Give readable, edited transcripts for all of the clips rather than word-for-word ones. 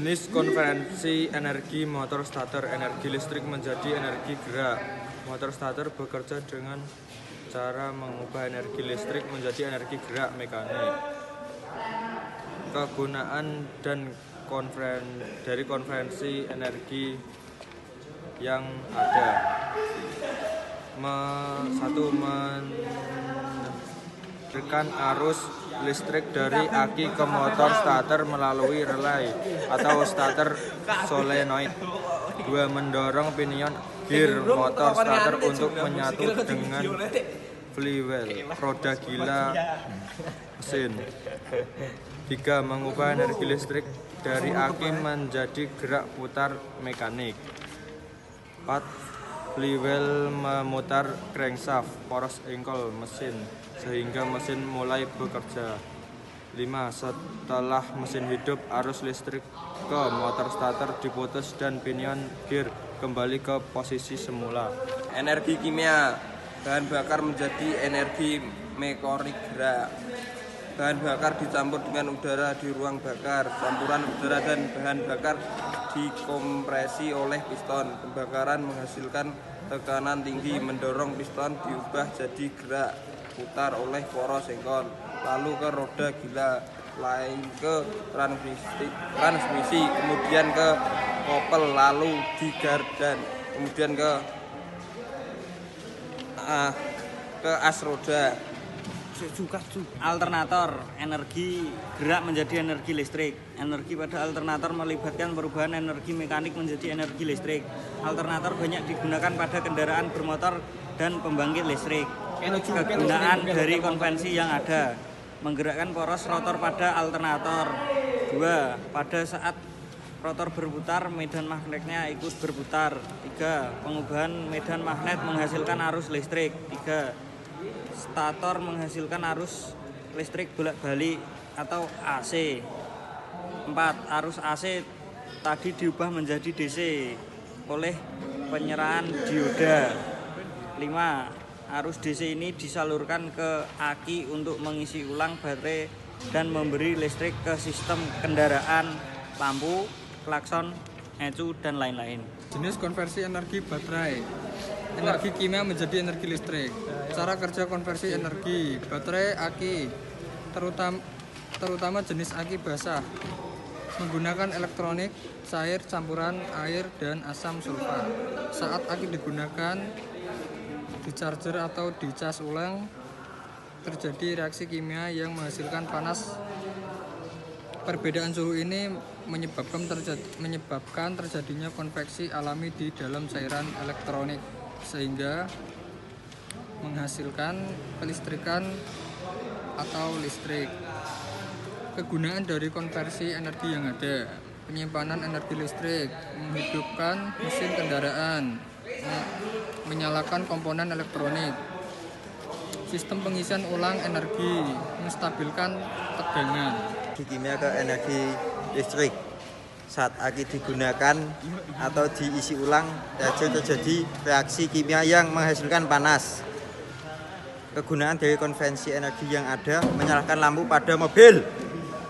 Jenis konversi energi motor starter. Energi listrik menjadi energi gerak. Motor starter bekerja dengan cara mengubah energi listrik menjadi energi gerak mekanik. Kegunaan dan dari konversi energi yang ada. Satu, mengalirkan arus listrik dari aki ke motor starter melalui relay atau starter solenoid. 2. Mendorong pinion gear motor starter untuk menyatu dengan flywheel roda gila mesin. 3. Mengubah energi listrik dari aki menjadi gerak putar mekanik. 4. Flywheel memutar crankshaft poros engkol mesin sehingga mesin mulai bekerja. 5. Setelah mesin hidup, arus listrik ke motor starter diputus dan pinion gear kembali ke posisi semula. Energi kimia. Bahan bakar menjadi energi mekanik gerak. Bahan bakar dicampur dengan udara di ruang bakar. Campuran udara dan bahan bakar dikompresi oleh piston. Pembakaran menghasilkan tekanan tinggi, mendorong piston diubah jadi gerak putar oleh poros engkol, lalu ke roda gila, lain ke transmisi, kemudian ke kopel, lalu di gardan, kemudian ke as roda. Alternator. Energi gerak menjadi energi listrik. Energi pada alternator melibatkan perubahan energi mekanik menjadi energi listrik. Alternator banyak digunakan pada kendaraan bermotor dan pembangkit listrik. Kegunaan dari konvensi yang ada. Menggerakkan poros rotor pada alternator. 2. Pada saat rotor berputar, medan magnetnya ikut berputar. 3. Pengubahan medan magnet menghasilkan arus listrik. 3. Stator menghasilkan arus listrik bolak-balik atau AC. 4. Arus AC tadi diubah menjadi DC oleh penyerahan dioda. 5. Arus DC ini disalurkan ke aki untuk mengisi ulang baterai dan memberi listrik ke sistem kendaraan, lampu, klakson, ecu, dan lain-lain. Jenis konversi energi baterai. Energi kimia menjadi energi listrik. Cara kerja konversi energi baterai aki, terutama jenis aki basah, menggunakan elektronik cair campuran air dan asam sulfat. Saat aki digunakan di charger atau dicas ulang, terjadi reaksi kimia yang menghasilkan panas. Perbedaan suhu ini menyebabkan terjadinya konveksi alami di dalam cairan elektronik, sehingga menghasilkan kelistrikan atau listrik. Kegunaan dari konversi energi yang ada. Penyimpanan energi listrik, menghidupkan mesin kendaraan, menyalakan komponen elektronik. Sistem pengisian ulang energi, menstabilkan tegangan. Kimia ke energi listrik. Saat aki digunakan atau diisi ulang, terjadi reaksi kimia yang menghasilkan panas. Kegunaan dari konvensi energi yang ada, menyalakan lampu pada mobil.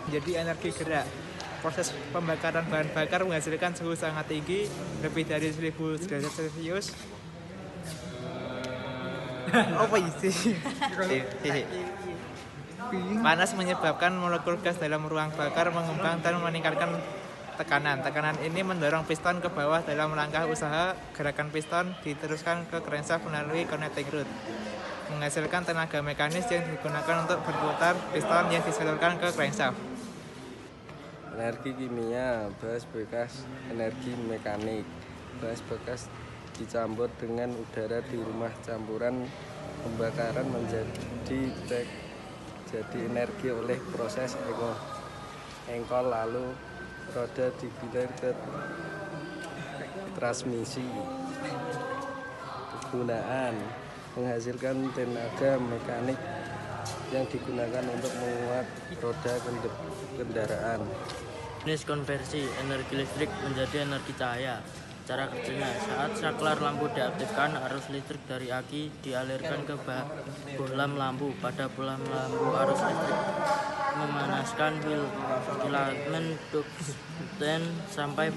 Jadi energi gerak. Proses pembakaran bahan bakar menghasilkan suhu sangat tinggi, lebih dari 1000 derajat Celcius. Apa isi? Panas menyebabkan molekul gas dalam ruang bakar mengembang dan meningkatkan tekanan. Tekanan ini mendorong piston ke bawah dalam langkah usaha. Gerakan piston diteruskan ke crankshaft melalui connecting rod, menghasilkan tenaga mekanis yang digunakan untuk berputar piston yang disalurkan ke crankshaft. Energi kimia, bahan bekas energi mekanik. Bahan bekas dicampur dengan udara di rumah, campuran pembakaran menjadi energi oleh proses engkol, lalu roda digilir ke transmisi. Kegunaan menghasilkan tenaga mekanik yang digunakan untuk menguat roda kendaraan. Jenis konversi energi listrik menjadi energi cahaya. Cara kerjanya, saat saklar lampu diaktifkan, arus listrik dari aki dialirkan ke bohlam lampu. Pada bohlam lampu, arus listrik memanaskan filament duct konsisten sampai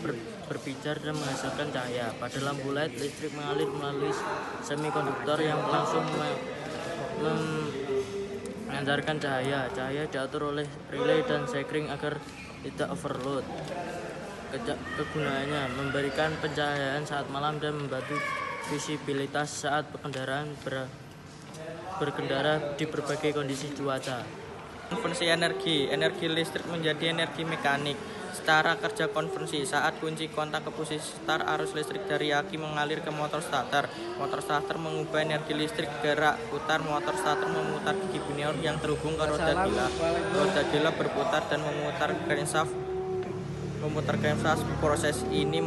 berpijar dan menghasilkan cahaya. Pada lampu LED, listrik mengalir melalui semikonduktor yang langsung mengantarkan cahaya. Cahaya diatur oleh relay dan sekring agar tidak overload. Kegunaannya memberikan pencahayaan saat malam dan membantu visibilitas saat kendaraan berkendara di berbagai kondisi cuaca. Konversi energi listrik menjadi energi mekanik. Secara kerja konversi, saat kunci kontak ke posisi start, arus listrik dari aki mengalir ke motor starter. Motor starter mengubah energi listrik gerak putar. Motor starter memutar gigi binor yang terhubung ke roda gila. Roda gila berputar dan memutar crankshaft. Proses ini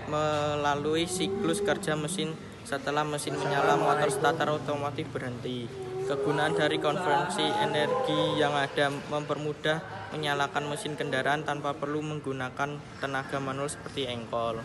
melalui siklus kerja mesin. Setelah mesin menyala, motor starter otomatis berhenti. Kegunaan dari konversi energi yang ada mempermudah menyalakan mesin kendaraan tanpa perlu menggunakan tenaga manual seperti engkol.